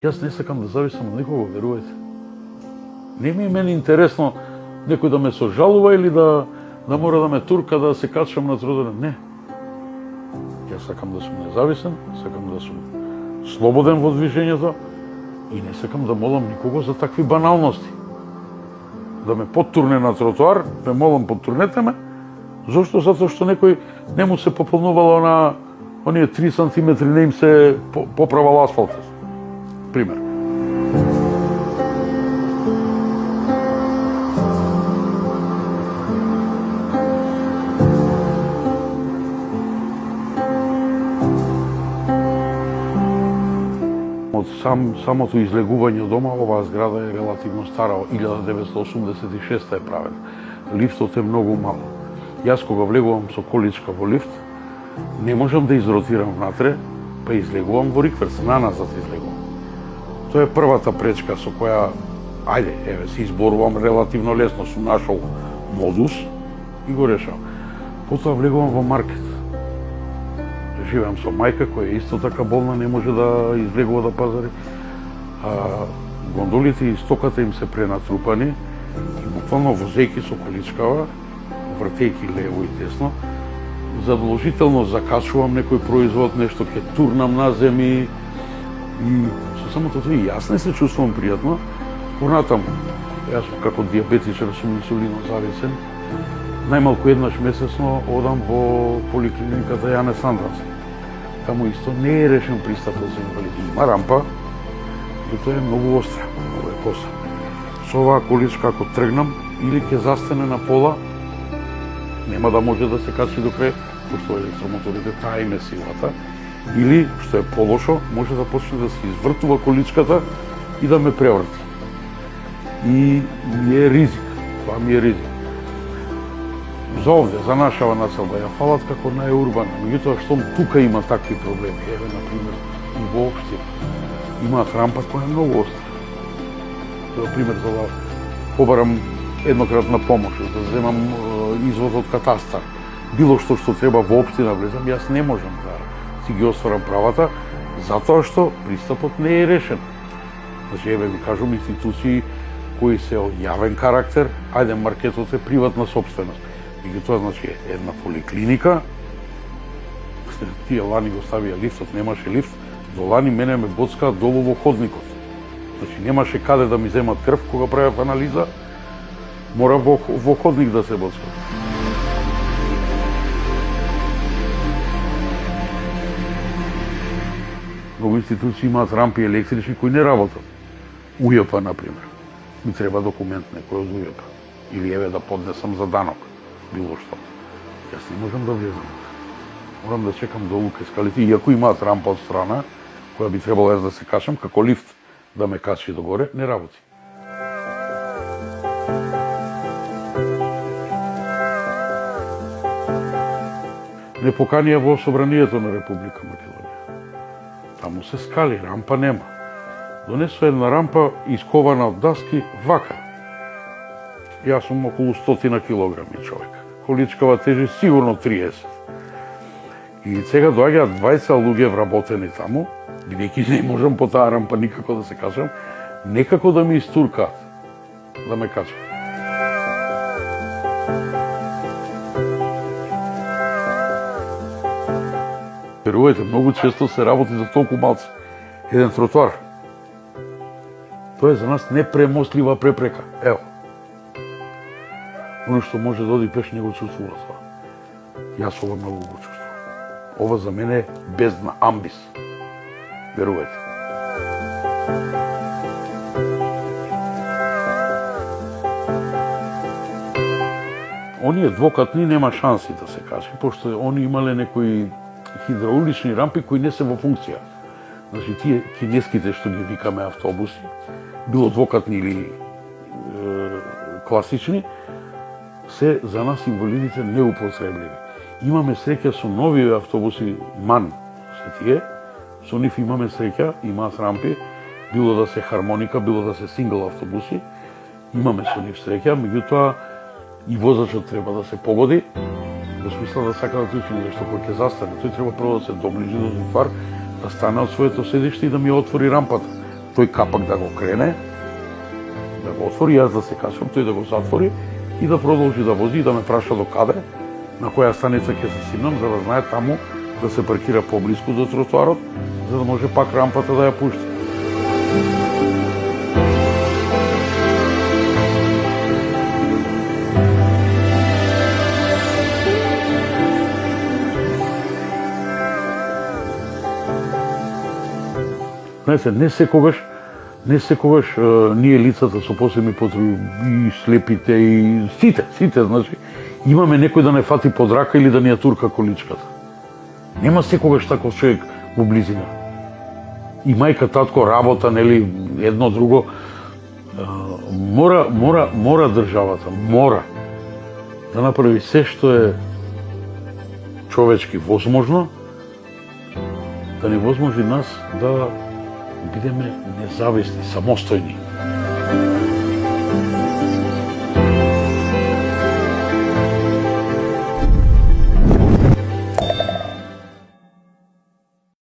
Јас не сакам да зависам од никого, верувајте. Не ми е мене интересно некој да ме сожалува или да мора да ме турка да се качам на тротоар. Не. Јас сакам да сум независен, сакам да сум слободен во движењето и не сакам да молам никого за такви баналности. Да ме поттурне на тротоар, ме молам поттурнете ме. Зошто? Затоа што некој не му се пополнувало на оние 3 сантиметри, не им се поправал асфалтот. Пример. Од самото излегување од дома, оваа зграда е релативно стара, 1986 е правен. Лифтот е многу мал. Јас кога влегувам со количка во лифт, не можам да изротирам внатре, па излегувам во рикверс, наназад излегувам. Тоа е првата пречка со која, се изборувам релативно лесно, сум нашол модус и го решавам. Потоа влегувам во маркет. Живеам со мајка која исто така болна, не може да излегува да пазари. Гондолите и стоката им се пренатрупани и буквално возејќи со количкава, вртејќи лево и десно, задолжително закачувам некој производ, нешто ќе турнам на земји и со самото тоа и јас не се чувствувам пријатно. Понатаму, јас како диабетичар сум инсулинозависен, најмалку еднаш месечно одам во поликлиниката Јане Сандрански. Таму исто не е решен пристапот за инвалиди. Има рампа, и тоа е многу остра, многу е коса. Со оваа количка ако тргнам, или ќе застане на пола, нема да може да се качи до крај, пошто електромоторите таа им е силата, или, што е полошо, може да почне да се извртува количката и да ме преврти. И ми е ризик, тоа ми е ризик. За овде, за нашава населба, ја фалат како најурбана, меѓутоа штом тука има такви проблеми, еве, например, и во општина, имаат рампа која е многу остра. За пример, за да побарам еднократна помош, да земам извод од катастар, било што треба во општина влезам, јас не можам да си ги остварам правата, затоа што пристапот не е решен. Значи, еве ви кажувам, институции кои се од јавен карактер, маркетот е приватна собственост. Меѓутоа, значи, една поликлиника, тие лани го ставија лифтот, немаше лифт, до лани мене ме боцкаат долу во ходникот. Значи, немаше каде да ми земат крв кога правев анализа, мора во ходник да се боцкаат. Многу институции имаат рампи електрични кои не работат. УЈП, например. Ми треба документ некој од УЈП. Или еве да поднесам за данок. Било што. Јас не можам да влезам. Морам да чекам долу кај скалите, иако имаат рампа од страна, која би требало јас да се качам, како лифт да ме качи до горе, не работи. Не поканија во собранието на Република Македонија. Таму се скали, рампа нема. Донесо една рампа искована од даски, вака. Јас сум околу 100 килограми човек. Количкава тежи сигурно 30. И сега доаѓаат 20 луѓе вработени таму, бидејќи не можам по таа рампа никако да се качам, некако да ми истуркаат, да ме качам. Верувајте, многу често се работи за толку малце. Еден тротоар. Тоа е за нас непремостлива препрека. Ево. Оно што може да оди пеш не го чувствува тоа. Јас ова многу го чувствувам. Ова за мене е бездна, амбис. Верувајте. Оние двокатни нема шанси да се качи, пошто они имале некои хидраулични рампи кои не се во функција. Значи, тие кинеските што ги викаме автобуси, било двокатни или класични, се за нас инвалидите неупотребливи. Имаме среќа со нови автобуси, МАН се тие, со нив имаме среќа, имаат рампи, било да се хармоника, било да се сингл автобуси, имаме со нив среќа, меѓутоа и возачот треба да се погоди, во смисла да сака да трчи нешто кој ќе застане. Тој треба прво да се доближи до тротоар, да стане од своето седиште и да ми отвори рампата. тој капак да го крене, да го отвори, јас да се качам, тој да го затвори и да продолжи да вози и да ме праша до каде, на која станица ќе се симнам, за да знае таму да се паркира поблиску до тротоарот, за да може пак рампата да ја пушти. Знаете, не секогаш ние лицата со посебни потреби, и слепите, и сите, значи, имаме некој да не фати под рака или да ни ја турка количката. Нема секогаш таков човек во близина. И мајка, татко, работа, нели, едно друго. Мора државата, да направи се што е човечки возможно, да ни возможи нас да бидеме независни, самостојни.